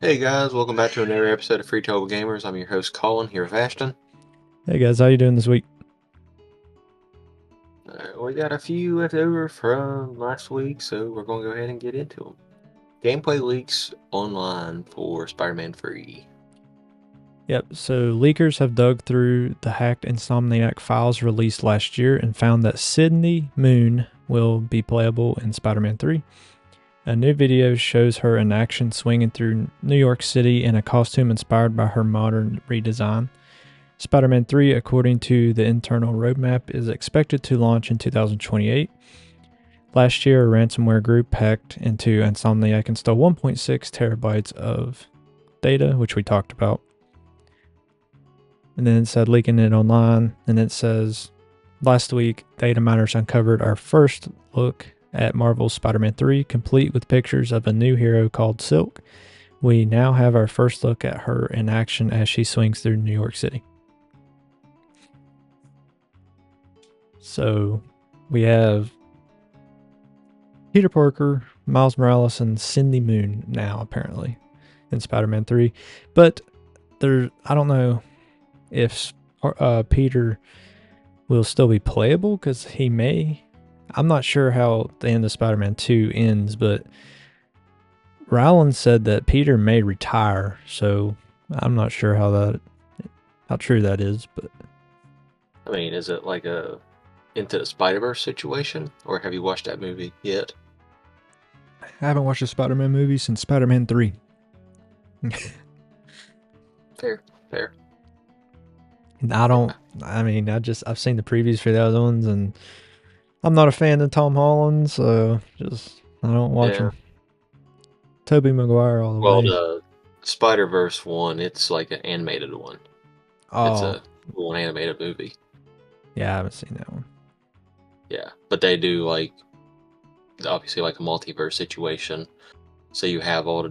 Hey guys, welcome back to another episode of Free Table Gamers. I'm your host Colin here with Ashton. Hey guys, how you doing this week? We got a few left over from last week, so we're going to go ahead and get into them. Gameplay leaks online for Spider-Man 3. Yep, so leakers have dug through the hacked Insomniac files released last year and found that Sydney Moon will be playable in Spider-Man 3. A new video shows her in action swinging through New York City in a costume inspired by her modern redesign. Spider-Man 3, according to the internal roadmap, is expected to launch in 2028. Last year, a ransomware group hacked into Insomniac and stole 1.6 terabytes of data, which we talked about. And then it said leaking it online. And it says, last week, Data Miners uncovered our first look at Marvel's Spider-Man 3, complete with pictures of a new hero called Silk. We now have our first look at her in action as she swings through New York City. So we have Peter Parker, Miles Morales, and Cindy Moon now, apparently, in Spider-Man 3. But I don't know if Peter will still be playable, because he may. I'm not sure how the end of Spider-Man 2 ends, but Rowland said that Peter may retire, so I'm not sure how true that is. But I mean, is it like a Into the Spider-Verse situation, or have you watched that movie yet? I haven't watched a Spider-Man movie since Spider-Man 3. Fair. I've seen the previews for the other ones, and I'm not a fan of Tom Holland, so I don't watch them. Tobey Maguire all the way. Well, the Spider-Verse one, it's like an animated one. It's a full animated movie. Yeah, I haven't seen that one. Yeah, but they do obviously like a multiverse situation. So you have all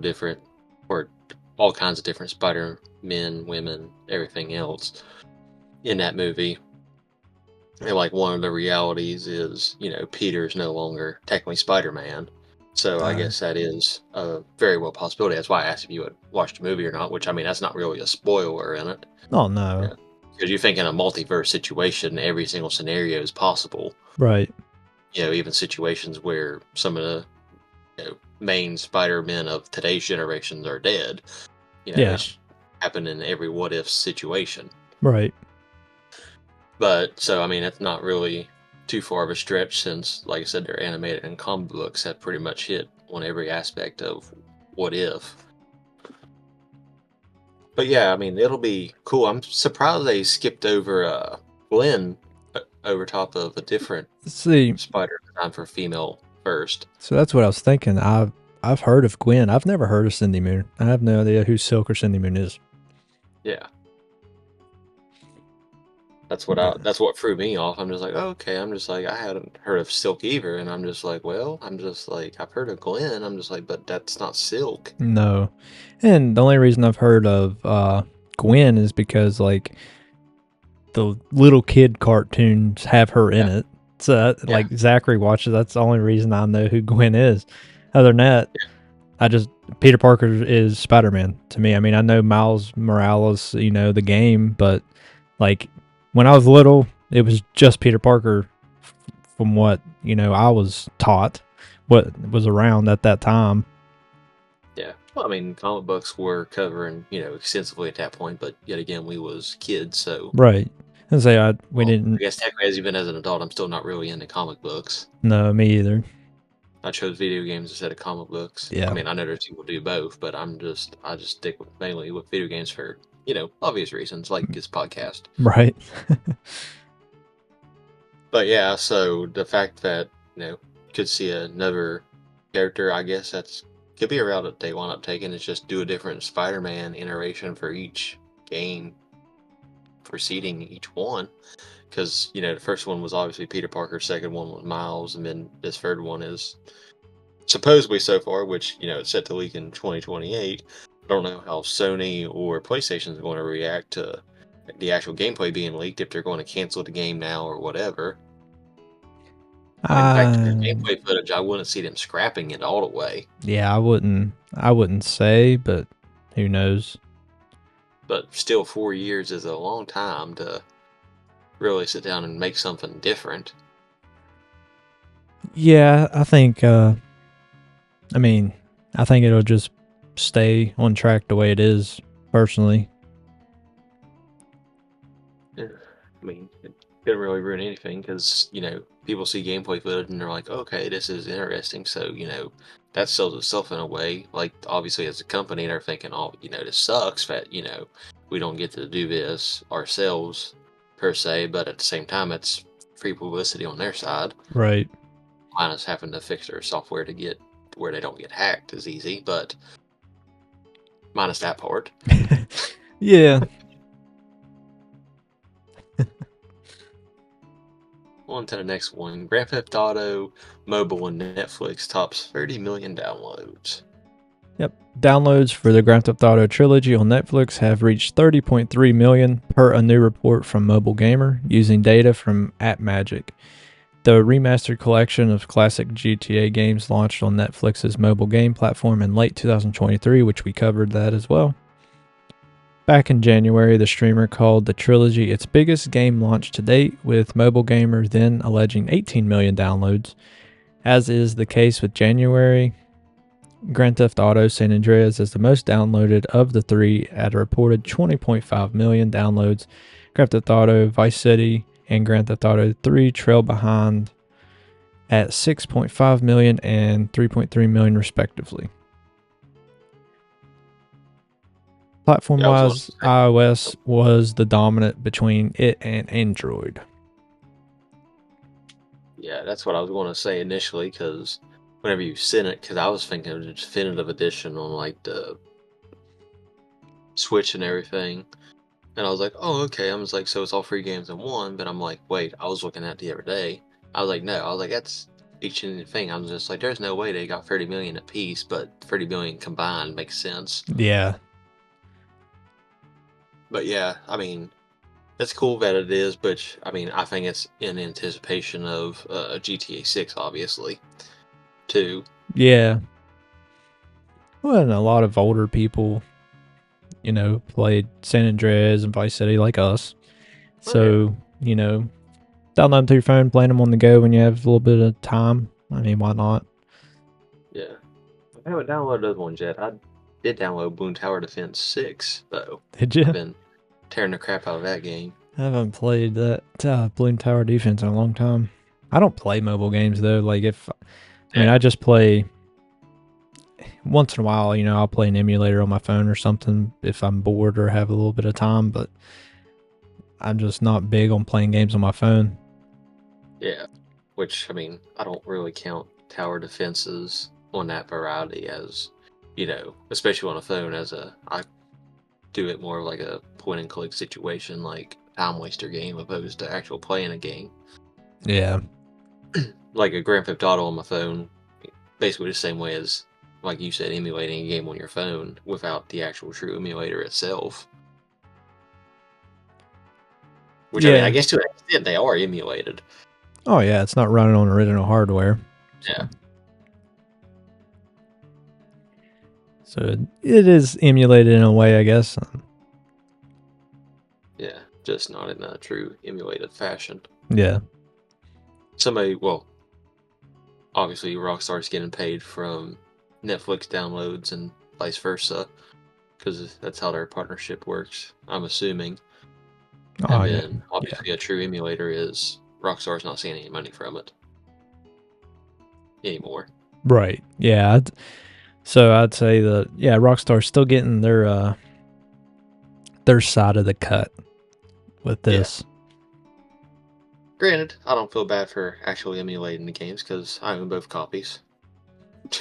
kinds of different Spider-Men, women, everything else in that movie. And like one of the realities is, Peter's no longer technically Spider-Man. So I guess that is a very well possibility. That's why I asked if you had watched the movie or not, which, I mean, that's not really a spoiler in it. Oh, no. Because you think in a multiverse situation, every single scenario is possible. Right. Even situations where some of the main Spider-Men of today's generations are dead. It's happened in every what-if situation. Right. But, so, I mean, it's not really too far of a stretch since, like I said, they're animated and comic books have pretty much hit on every aspect of what if. But yeah, I mean, it'll be cool. I'm surprised they skipped over Gwen over top of a different Spider design for female first. So that's what I was thinking. I've heard of Gwen. I've never heard of Cindy Moon. I have no idea who Silk or Cindy Moon is. Yeah. That's what threw me off. I'm just like, oh, okay. I'm just like, I hadn't heard of Silk either, and I'm just like, well, I've heard of Gwen. I'm just like, but that's not Silk. No, and the only reason I've heard of Gwen is because like the little kid cartoons have her in it. So like Zachary watches. That's the only reason I know who Gwen is. Other than that, Peter Parker is Spider-Man to me. I mean, I know Miles Morales, the game, but like when I was little, it was just Peter Parker from what, I was taught, what was around at that time. Yeah. Well, I mean, comic books were covering, extensively at that point, but yet again, we was kids, so... Right. And say I didn't... I guess technically, even as an adult, I'm still not really into comic books. No, me either. I chose video games instead of comic books. Yeah. I mean, I know there's people do both, but I just stick mainly with video games for, obvious reasons, like this podcast. Right. But yeah, so the fact that, could see another character, I guess could be a route that they wind up taking, is just do a different Spider-Man iteration for each game preceding each one. Because, the first one was obviously Peter Parker, second one was Miles, and then this third one is supposedly so far, which, it's set to leak in 2028. I don't know how Sony or PlayStation is going to react to the actual gameplay being leaked, if they're going to cancel the game now or whatever. In fact, the gameplay footage, I wouldn't see them scrapping it all the way. Yeah, I wouldn't say, but who knows? But still, 4 years is a long time to really sit down and make something different. Yeah, I think. I mean, I think it'll just stay on track the way it is. Personally, Yeah. I mean, it couldn't really ruin anything because, people see gameplay footage and they're like, okay, this is interesting. So, that sells itself in a way. Like, obviously, as a company, they're thinking, oh, this sucks that, we don't get to do this ourselves per se. But at the same time, it's free publicity on their side. right? Minus having to fix their software to get where they don't get hacked is easy, but minus that part. Yeah. On to the next one. Grand Theft Auto Mobile on Netflix tops 30 million downloads. Yep. Downloads for the Grand Theft Auto trilogy on Netflix have reached 30.3 million per a new report from Mobile Gamer using data from AppMagic. The remastered collection of classic GTA games launched on Netflix's mobile game platform in late 2023, which we covered that as well. Back in January, the streamer called the trilogy its biggest game launch to date, with Mobile Gamer then alleging 18 million downloads. As is the case with January, Grand Theft Auto San Andreas is the most downloaded of the three at a reported 20.5 million downloads. Grand Theft Auto Vice City and Grand Theft Auto 3 trail behind at 6.5 million and 3.3 million respectively. Platform-wise, iOS was the dominant between it and Android. Yeah, that's what I was going to say initially, because whenever you sent it, because I was thinking of the definitive edition on like the Switch and everything, and I was like, oh, okay. I was like, so it's all free games in one, but I'm like, wait, I was looking at the other day. I was like, no, I was like, that's each and thing. I was just like, there's no way they got 30 million a piece, but 30 million combined makes sense. Yeah. But yeah, I mean, it's cool that it is, but I mean, I think it's in anticipation of GTA 6, obviously, too. Yeah. Well, and a lot of older people, played San Andreas and Vice City like us. So, download them to your phone, playing them on the go when you have a little bit of time. I mean, why not? Yeah. I haven't downloaded those ones yet. I did download Boon Tower Defense 6, though. Did you? I've been tearing the crap out of that game. I haven't played that Bloom Tower Defense in a long time. I don't play mobile games, though. Like, I just play once in a while, I'll play an emulator on my phone or something if I'm bored or have a little bit of time, but I'm just not big on playing games on my phone. Yeah, which, I mean, I don't really count tower defenses on that variety as, especially on a phone, I do it more like a point and click situation, like time waster game, opposed to actual playing a game. Yeah. Like a Grand Theft Auto on my phone, basically the same way as, like you said, emulating a game on your phone without the actual true emulator itself. Which, I mean, I guess to an extent they are emulated. Oh, yeah, it's not running on original hardware. Yeah. So it is emulated in a way, I guess. Yeah, just not in a true emulated fashion. Yeah. Well, obviously Rockstar's getting paid from Netflix downloads and vice versa, because that's how their partnership works, I'm assuming. And then, obviously, a true emulator is Rockstar's not seeing any money from it anymore. Right. Yeah. So I'd say that, Rockstar's still getting their side of the cut with this. Yeah. Granted, I don't feel bad for actually emulating the games because I own both copies.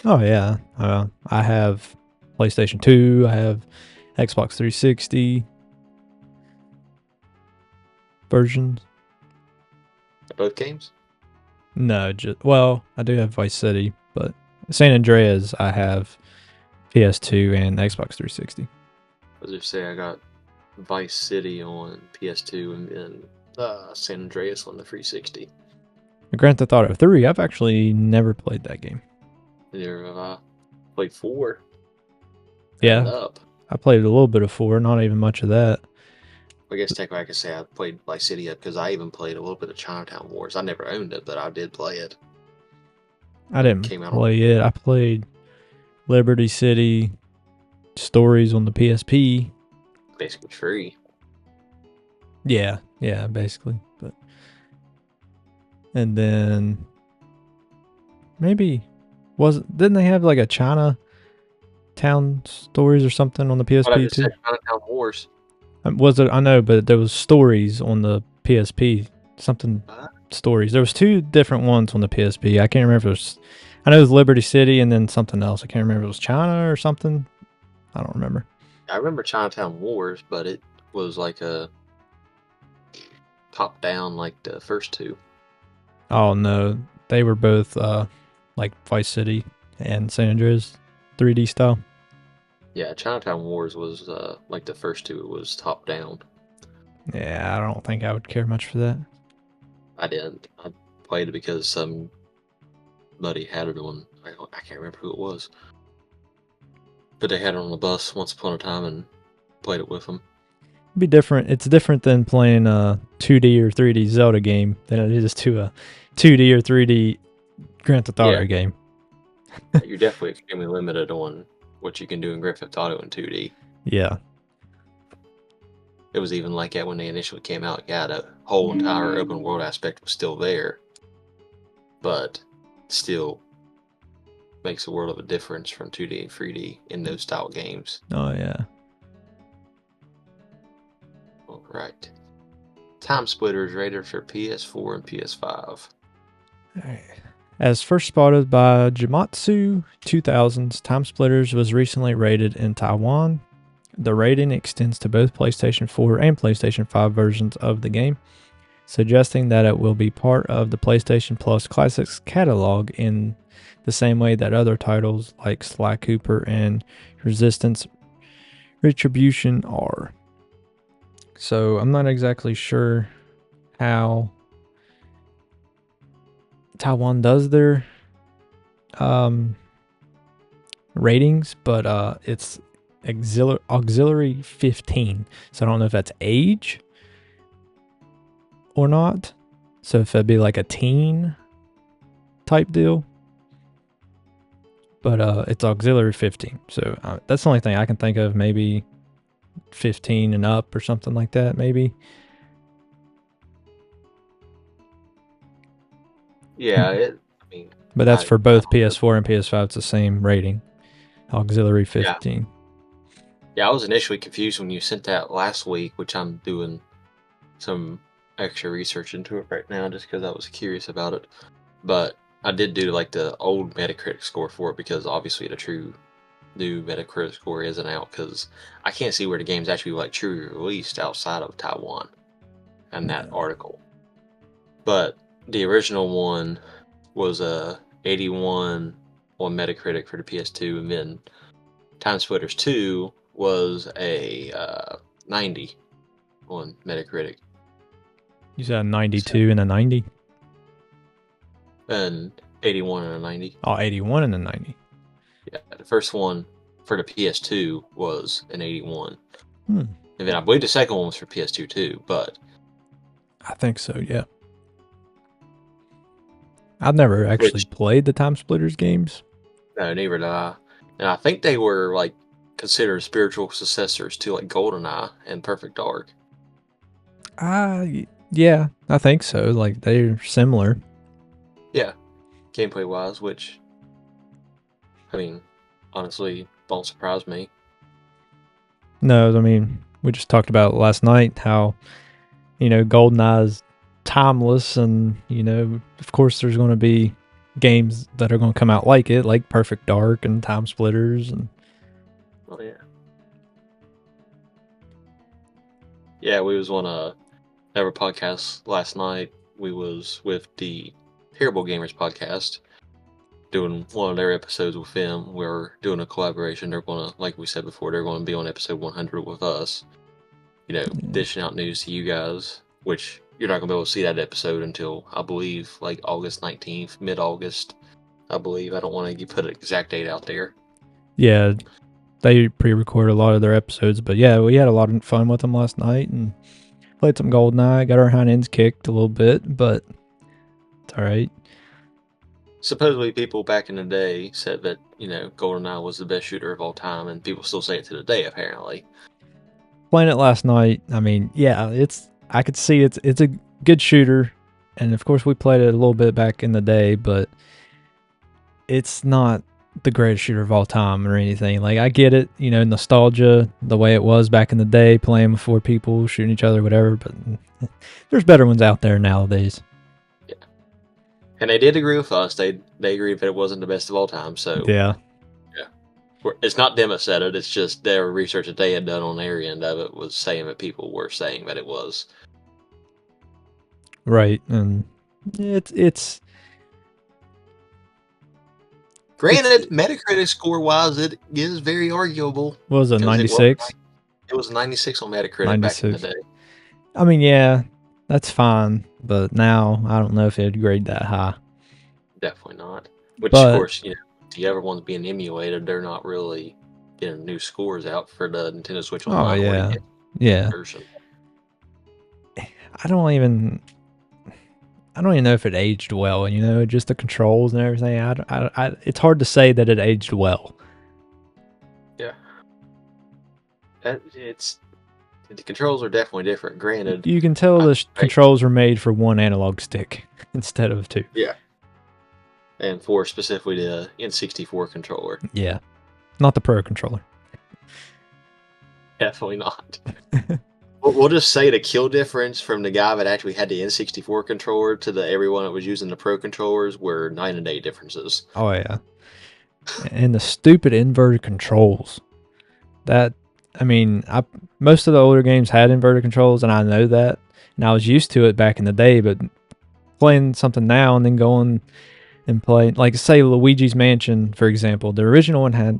Oh, yeah. I have PlayStation 2. I have Xbox 360 versions. Both games? No, I do have Vice City, but San Andreas, I have PS2 and Xbox 360. I was just say I got Vice City on PS2 and then San Andreas on the 360. Grand Theft Auto 3, I've actually never played that game. Neither have I played 4. Yeah, I played a little bit of 4, not even much of that. I guess technically I could say I played Vice City up because I even played a little bit of Chinatown Wars. I never owned it, but I did play it. I When it didn't came out on play it. I played Liberty City Stories on the PSP. basically free. Yeah, basically. But and then maybe didn't they have like a Chinatown Stories or something on the What I PSP just said, too? Chinatown Wars. Was it? I know, but there was Stories on the PSP. Something Stories. There was 2 different ones on the PSP. I can't remember if it was. I know it was Liberty City and then something else. I can't remember if it was China or something. I don't remember. I remember Chinatown Wars, but it was like a top down like the first 2. Oh no, they were both like Vice City and San Andreas 3D style. Yeah, Chinatown Wars was like the first 2. It was top down. Yeah, I don't think I would care much for that. I didn't. I played it because some buddy had it on. I can't remember who it was, but they had it on the bus once upon a time and played it with them. It'd be different. It's different than playing a 2D or 3D Zelda game than it is to a 2D or 3D Grand Theft Auto Yeah, game. you're definitely extremely limited on what you can do in Grand Theft Auto in 2D. Yeah. It was even like that when they initially came out. Yeah, the whole entire open world aspect was still there, but still makes a world of a difference from 2D and 3D in those style games. Oh yeah. All right. Time Splitters rated for PS4 and PS5. As first spotted by Jamatsu 2000s, Time Splitters was recently rated in Taiwan. The rating extends to both PlayStation 4 and PlayStation 5 versions of the game, suggesting that it will be part of the PlayStation Plus Classics catalog in the same way that other titles like Sly Cooper and Resistance Retribution are. So I'm not exactly sure how Taiwan does their ratings, but it's auxiliary 15. So I don't know if that's age or not. So if it'd be like a teen type deal, but it's auxiliary 15. So that's the only thing I can think of. Maybe 15 and up or something like that. Maybe. Yeah, But that's for both PS4 and PS5. It's the same rating. Auxiliary 15. Yeah, I was initially confused when you sent that last week, which I'm doing some extra research into it right now just because I was curious about it. But I did do like the old Metacritic score for it because obviously the true new Metacritic score isn't out because I can't see where the game's actually like truly released outside of Taiwan in that article. But the original one was a 81 on Metacritic for the PS2, and then Time Splitters 2 was a 90 on Metacritic. You said a 92 and a 90? And 81 and a 90. Oh, 81 and a 90. Yeah, the first one for the PS2 was an 81. And then I believe the second one was for PS2 too, but I think so, yeah. I've never actually played the Time Splitters games. No, neither did I. And I think they were like considered spiritual successors to like GoldenEye and Perfect Dark. Yeah, I think so. Like they're similar. Yeah, gameplay wise, which I mean, honestly, don't surprise me. No, I mean, we just talked about last night how, GoldenEye is timeless, and, of course there's going to be games that are going to come out like it, like Perfect Dark and Time Splitters. And oh, yeah. Yeah, we was on another podcast last night. We was with the Terrible Gamers podcast, doing one of their episodes with them. We're doing a collaboration. They're going to, like we said before, they're going to be on episode 100 with us. Dishing out news to you guys, which you're not going to be able to see that episode until, I believe, like August 19th, mid-August, I believe. I don't want to put an exact date out there. Yeah, they pre-record a lot of their episodes. But yeah, we had a lot of fun with them last night and played some GoldenEye. Got our hind ends kicked a little bit, but it's all right. Supposedly, people back in the day said that GoldenEye was the best shooter of all time, and people still say it to the day. Apparently, Playing it last night, I mean, yeah, I could see it's a good shooter, and of course we played it a little bit back in the day, but it's not the greatest shooter of all time or anything. Like, I get it, nostalgia, the way it was back in the day, playing with 4 people, shooting each other, whatever, but there's better ones out there nowadays. yeah. And they did agree with us. They agreed that it wasn't the best of all time. So Yeah. It's not them that said it. It's just their research that they had done on their end of it was saying that people were saying that it was. Right, and it's Granted, Metacritic score-wise, it is very arguable. What was it, 96? It was 96 on Metacritic 96. back in the day. I mean, yeah, that's fine, but now I don't know if it'd grade that high. Definitely not. Which, of course, the other ones being emulated, they're not really getting new scores out for the Nintendo Switch Online. Oh, yeah. Yeah. Version. I don't even know if it aged well, just the controls and everything. It's hard to say that it aged well. Yeah. The controls are definitely different, granted. You can tell the controls were made for one analog stick instead of 2. Yeah. And for specifically the N64 controller. Yeah. Not the Pro controller. Definitely not. We'll just say the kill difference from the guy that actually had the N64 controller to everyone that was using the Pro controllers were 9 and 8 differences. Oh, yeah. And the stupid inverted controls. Most of the older games had inverted controls, and I know that. And I was used to it back in the day, but playing something now and then going and playing, like, say, Luigi's Mansion, for example, the original one had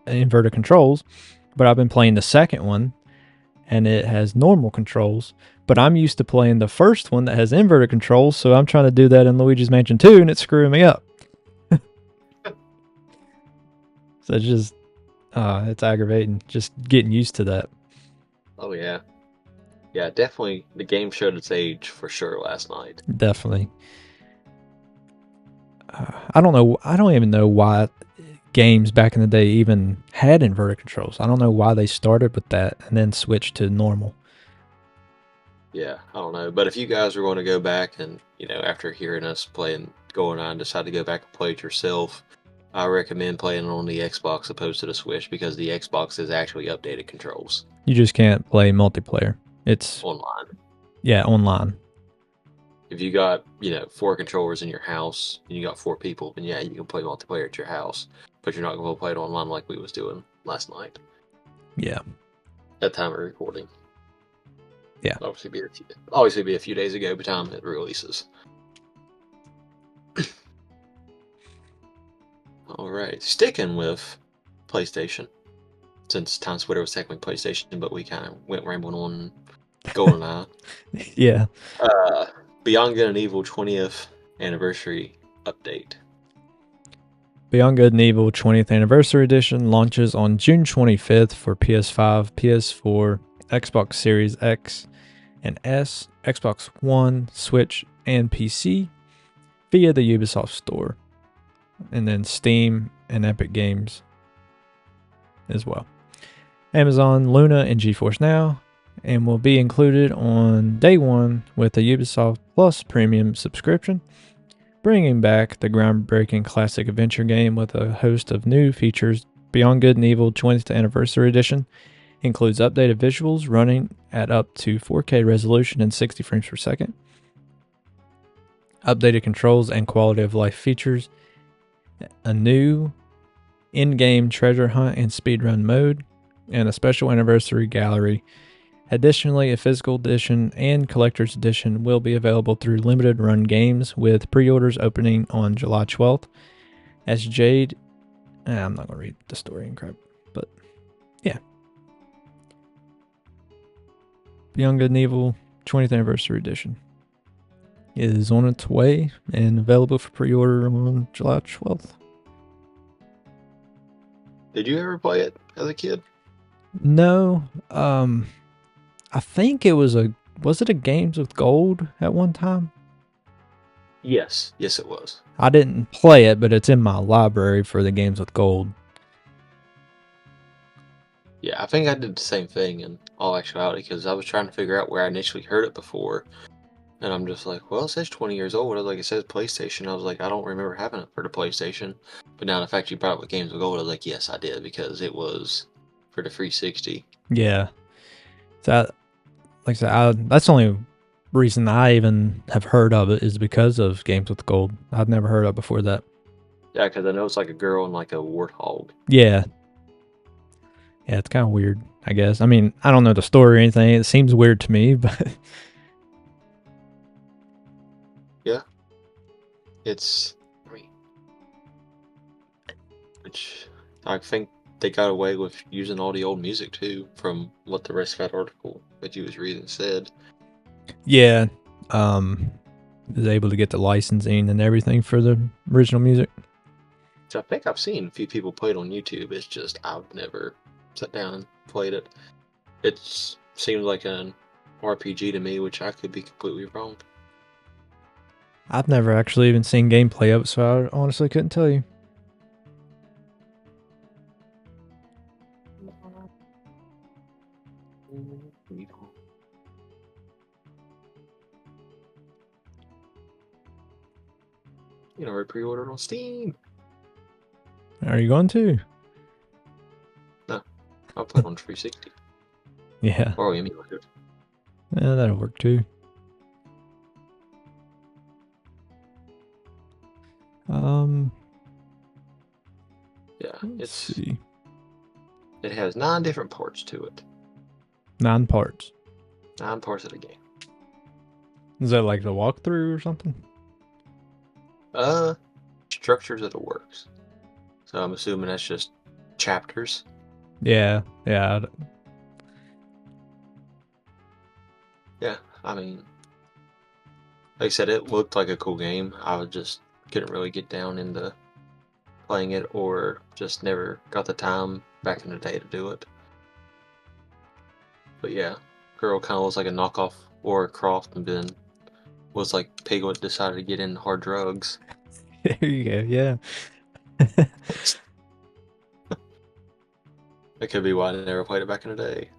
inverted controls, but I've been playing the second one, and it has normal controls. But I'm used to playing the first one that has inverted controls, so I'm trying to do that in Luigi's Mansion 2, and it's screwing me up. So it's just, it's aggravating, just getting used to that. Oh, yeah. Yeah, definitely, the game showed its age for sure last night. Definitely. I don't even know why games back in the day even had inverted controls. I don't know why they started with that and then switched to normal. Yeah, I don't know. But if you guys are going to go back and, after hearing us playing GoldenEye, decide to go back and play it yourself, I recommend playing on the Xbox opposed to the Switch because the Xbox is actually updated controls. You just can't play multiplayer. It's online. Yeah, online. If you got, 4 controllers in your house and you got 4 people, then yeah, you can play multiplayer at your house. But you're not going to play it online like we was doing last night. Yeah. At time of recording. Yeah. Obviously be a few days ago by the time it releases. Alright, sticking with PlayStation. Since Times Twitter was technically PlayStation, but we kind of went rambling on GoldenEye. Yeah. Beyond Good and Evil 20th Anniversary Update. Beyond Good and Evil 20th Anniversary Edition launches on June 25th for PS5, PS4, Xbox Series X and S, Xbox One, Switch, and PC via the Ubisoft Store. And then Steam and Epic Games as well. Amazon, Luna, and GeForce Now, and will be included on day one with a Ubisoft Plus Premium subscription, bringing back the groundbreaking classic adventure game with a host of new features. Beyond Good and Evil 20th Anniversary Edition includes updated visuals running at up to 4K resolution and 60 frames per second, updated controls and quality of life features, a new in-game treasure hunt and speedrun mode, and a special anniversary gallery. Additionally, a physical edition and collector's edition will be available through limited run games, with pre-orders opening on July 12th. As Jade, I'm not going to read the story and crap, but yeah. Beyond Good and Evil 20th Anniversary Edition is on its way and available for pre-order on July 12th. Did you ever play it as a kid? No, I think it was it a Games with Gold at one time? Yes. Yes, it was. I didn't play it, but it's in my library for the Games with Gold. Yeah, I think I did the same thing in all actuality because I was trying to figure out where I initially heard it before. And I'm just like, well, it says 20 years old. Like, it says PlayStation. I was like, I don't remember having it for the PlayStation. But now the fact you brought up with Games of Gold, I was like, yes, I did because it was for the 360. Yeah, that like I said, that's the only reason I even have heard of it is because of Games with Gold. I'd never heard of it before that. Yeah, because I know it's like a girl and like a warthog. Yeah, yeah, it's kind of weird. I guess. I mean, I don't know the story or anything. It seems weird to me, but Yeah, it's, I mean, which I think they got away with using all the old music too, from what the rest of that article that you was reading said. yeah, is able to get the licensing and everything for the original music. So I think I've seen a few people play it on YouTube. It's just I've never sat down and played it. It seems like an RPG to me, which I could be completely wrong. I've never actually even seen gameplay of it, so I honestly couldn't tell you. You know, I pre-ordered on Steam. Are you going to? No, I'll play it on 360 Yeah, or emulated. yeah, that'll work too. Um, Yeah, let's see, it has 9 different parts to it. 9 parts. 9 parts of the game. Is that like the walkthrough or something? Structures of the works. So I'm assuming that's just chapters. Yeah, yeah. Yeah, I mean, like I said, it looked like a cool game. I just couldn't really get down into playing it, or just never got the time back in the day to do it. But yeah, girl kind of looks like a knockoff Laura Croft, and then was like Piglet decided to get into hard drugs. There you go. Yeah. That could be why I never played it back in the day.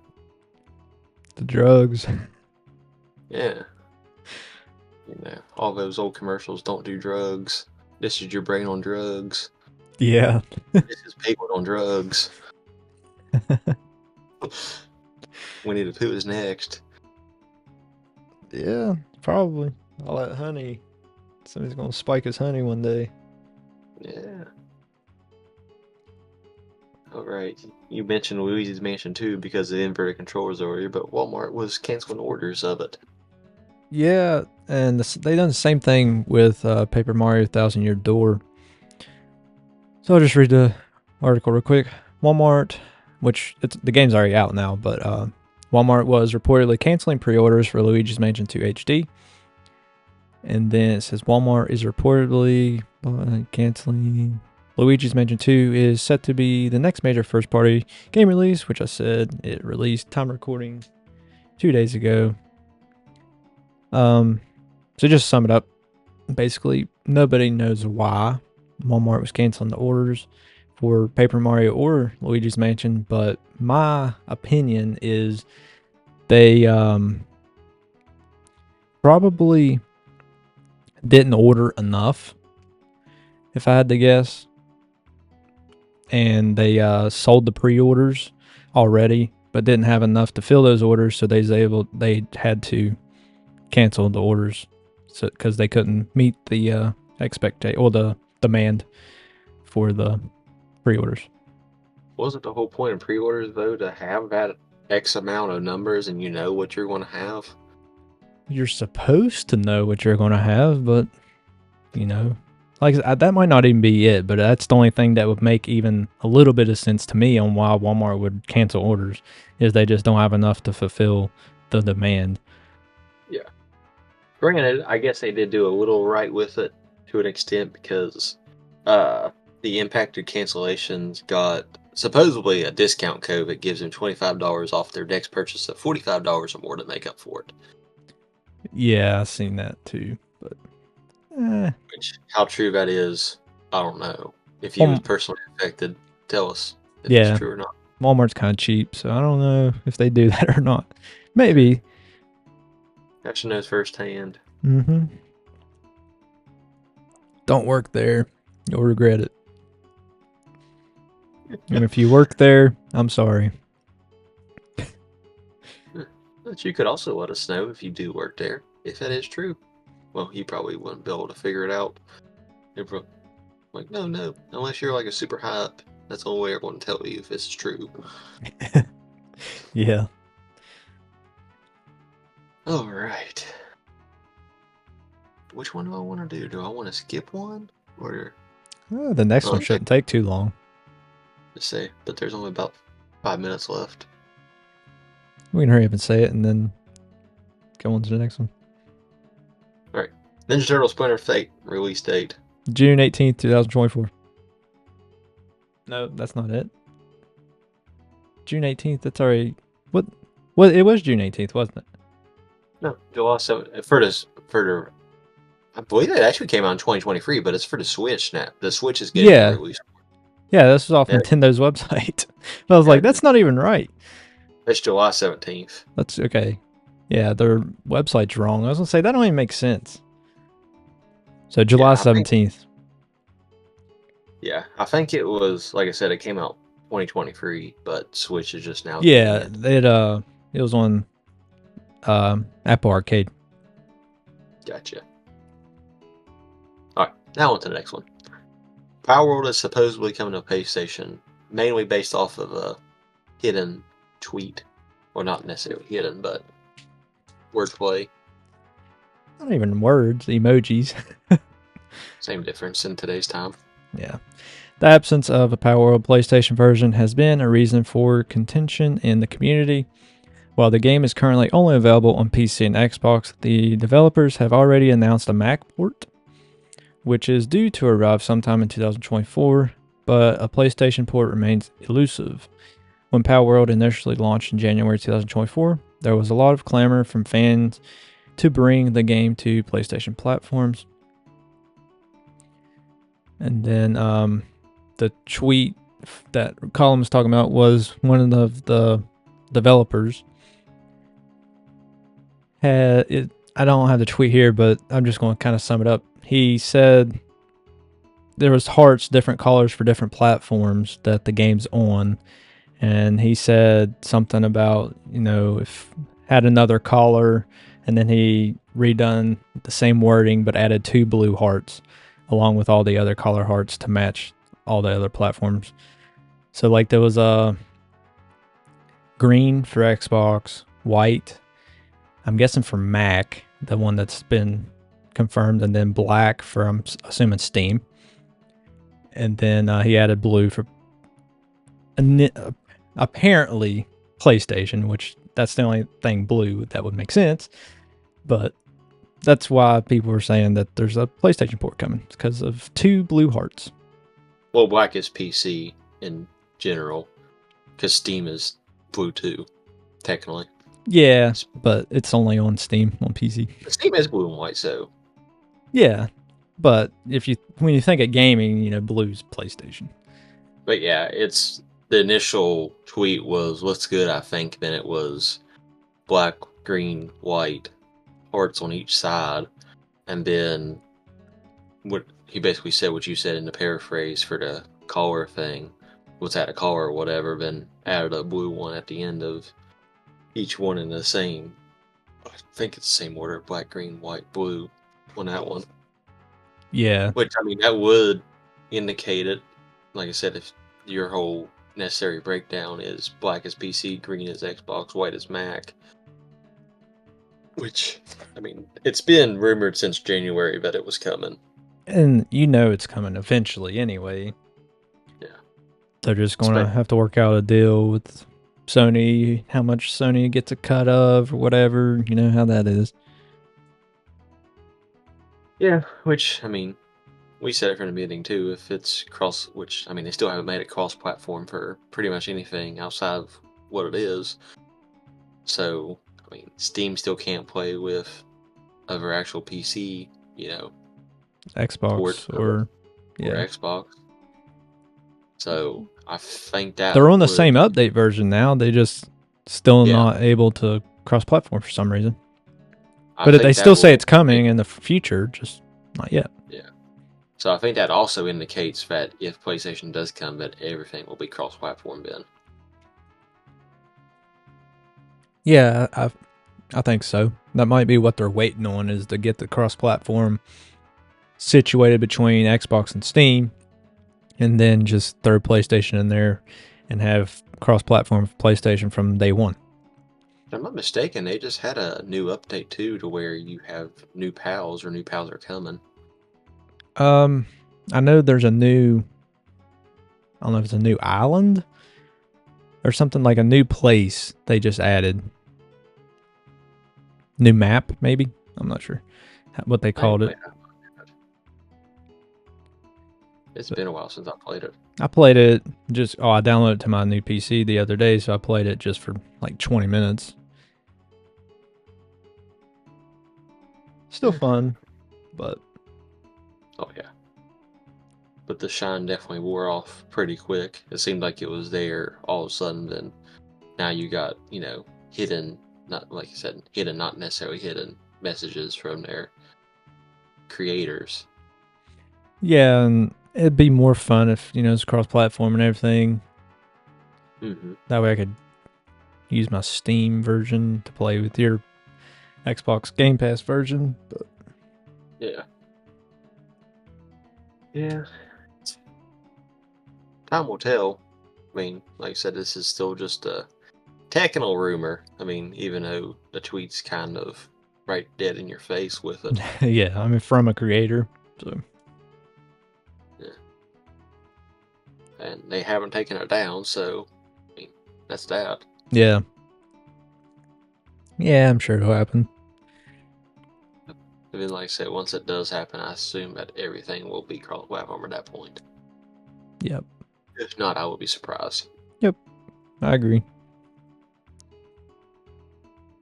The drugs. Yeah, you know, all those old commercials, don't do drugs. This is your brain on drugs. Yeah. This is Piglet on drugs. Winnie the Pooh is next. Yeah, probably. All that honey. Somebody's gonna spike his honey one day. Yeah. All right. You mentioned Luigi's Mansion 2 because of the inverted controllers earlier, but Walmart was canceling orders of it. Yeah, and they done the same thing with Paper Mario Thousand Year Door. So I'll just read the article real quick. Walmart, the game's already out now, but Walmart was reportedly canceling pre-orders for Luigi's Mansion 2 HD. And then it says Walmart is reportedly canceling. Luigi's Mansion 2 is set to be the next major first-party game release, which I said it released time recording 2 days ago. So just to sum it up, basically nobody knows why Walmart was canceling the orders for Paper Mario or Luigi's Mansion, but my opinion is they probably didn't order enough, if I had to guess, and they sold the pre-orders already, but didn't have enough to fill those orders, so they had to cancel the orders, so because they couldn't meet the expectation or the demand for the pre-orders. Wasn't the whole point of pre-orders though to have that X amount of numbers and you know what you're going to have? You're supposed to know what you're going to have, but you know, like that might not even be it. But that's the only thing that would make even a little bit of sense to me on why Walmart would cancel orders is they just don't have enough to fulfill the demand. Yeah. Granted, I guess they did do a little right with it to an extent because the impacted cancellations got supposedly a discount code that gives them $25 off their next purchase of $45 or more to make up for it. Yeah, I've seen that too. But Which, how true that is, I don't know. If you was Wal- personally affected, tell us if it's yeah, true or not. Walmart's kind of cheap, so I don't know if they do that or not. Maybe. Actually knows firsthand. Mm-hmm. Don't work there. You'll regret it. And if you work there, I'm sorry. But you could also let us know if you do work there, if that is true. Well, you probably wouldn't be able to figure it out. Like, no, unless you're like a super high up. That's the only way everyone will tell you if it's true. Yeah. All right. Which one do I want to do? Do I want to skip one or The next one shouldn't take too long. just say? But there's only about 5 minutes left. We can hurry up and say it and then go on to the next one. All right. Ninja Turtle Splinter Fate release date. June 18th, 2024. No, that's not it. June 18th, that's already... What? It was June 18th, wasn't it? No, July 7th. I believe it actually came out in 2023, but it's for the Switch now. The Switch is getting released. Yeah, this was off Nintendo's website. But I was like, that's not even right. It's July 17th. That's okay. Yeah, their website's wrong. I was going to say, that don't even make sense. So July 17th. I think it was, like I said, it came out 2023, but Switch is just now. Yeah, it was on Apple Arcade. Gotcha. All right, now on to the next one. Palworld is supposedly coming to PlayStation, mainly based off of a hidden tweet. Well, not necessarily hidden, but wordplay. Not even words, emojis. Same difference in today's time. Yeah. The absence of a Palworld PlayStation version has been a reason for contention in the community. While the game is currently only available on PC and Xbox, the developers have already announced a Mac port, which is due to arrive sometime in 2024, but a PlayStation port remains elusive. When Palworld initially launched in January 2024, there was a lot of clamor from fans to bring the game to PlayStation platforms. And then the tweet that Colin was talking about was one of the developers. I don't have the tweet here, but I'm just going to kind of sum it up. He said there was hearts, different colors for different platforms that the game's on. And he said something about, if had another color, and then he redone the same wording but added 2 blue hearts along with all the other color hearts to match all the other platforms. So like there was a green for Xbox, white, I'm guessing for Mac, the one that's been confirmed, and then black for, I'm assuming, Steam. And then he added blue for apparently PlayStation, which that's the only thing blue that would make sense. But that's why people were saying that there's a PlayStation port coming. It's because of 2 blue hearts. Well, black is PC in general, because Steam is blue too, technically. Yeah, but it's only on Steam on PC. Steam is blue and white, so. Yeah, but when you think of gaming, blue's PlayStation. But yeah, it's the initial tweet was "What's good?" I think. Then it was black, green, white, hearts on each side, and then what he basically said, what you said in the paraphrase for the collar thing, was that a collar or whatever, then added a blue one at the end of each one in the same, I think it's the same order, black, green, white, blue on that one. Yeah. Which, I mean, that would indicate it. Like I said, if your whole necessary breakdown is black is PC, green is Xbox, white is Mac. Which, I mean, it's been rumored since January that it was coming. And it's coming eventually anyway. Yeah. They're just going to have to work out a deal with Sony, how much Sony gets a cut of or whatever. You know how that is. Yeah, which, I mean, we said it from the beginning too. If it's cross, which I mean, they still haven't made it cross-platform for pretty much anything outside of what it is. So I mean, Steam still can't play with other actual PC, port Xbox or or yeah. Xbox. So I think that They're on the would, same update version now. They just still yeah, not able to cross-platform for some reason. I But they think still that say will it's coming make, in the future, just not yet. yeah. So I think that also indicates that if PlayStation does come, that everything will be cross-platform then. Yeah, I think so. That might be what they're waiting on, is to get the cross-platform situated between Xbox and Steam, and then just throw PlayStation in there and have cross-platform PlayStation from day one. If I'm not mistaken, they just had a new update too, to where you have new pals or new pals are coming. I know there's a new, I don't know if it's a new island or something, like a new place they just added. New map, maybe? I'm not sure what they called it. It's been a while since I played it. I played it I downloaded it to my new PC the other day, so I played it just for like 20 minutes. Still fun, but Oh yeah. But the shine definitely wore off pretty quick. It seemed like it was there all of a sudden, then now you got, hidden, not like you said, hidden, not necessarily hidden messages from their creators. yeah, and it'd be more fun if, it's cross-platform and everything. Mm-hmm. That way I could use my Steam version to play with your Xbox Game Pass version. But Yeah. Yeah. Time will tell. I mean, like I said, this is still just a technical rumor. I mean, even though the tweet's kind of right dead in your face with it. yeah, I mean, from a creator. So Yeah. And they haven't taken it down, so I mean, that's that. yeah. Yeah, I'm sure it'll happen. And then, like I said, once it does happen, I assume that everything will be cross-platform at that point. Yep. If not, I would be surprised. Yep. I agree.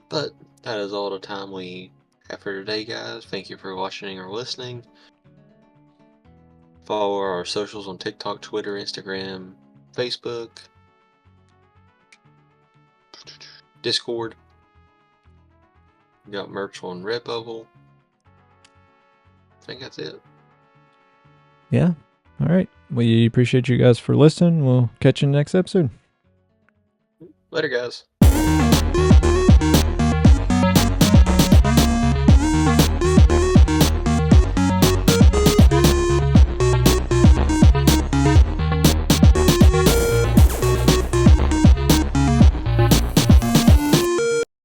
But that is all the time we have for today, guys. Thank you for watching or listening. Follow our socials on TikTok, Twitter, Instagram, Facebook, Discord. We got merch on Redbubble. I think that's it. Yeah. All right. We appreciate you guys for listening. We'll catch you in the next episode. Later, guys.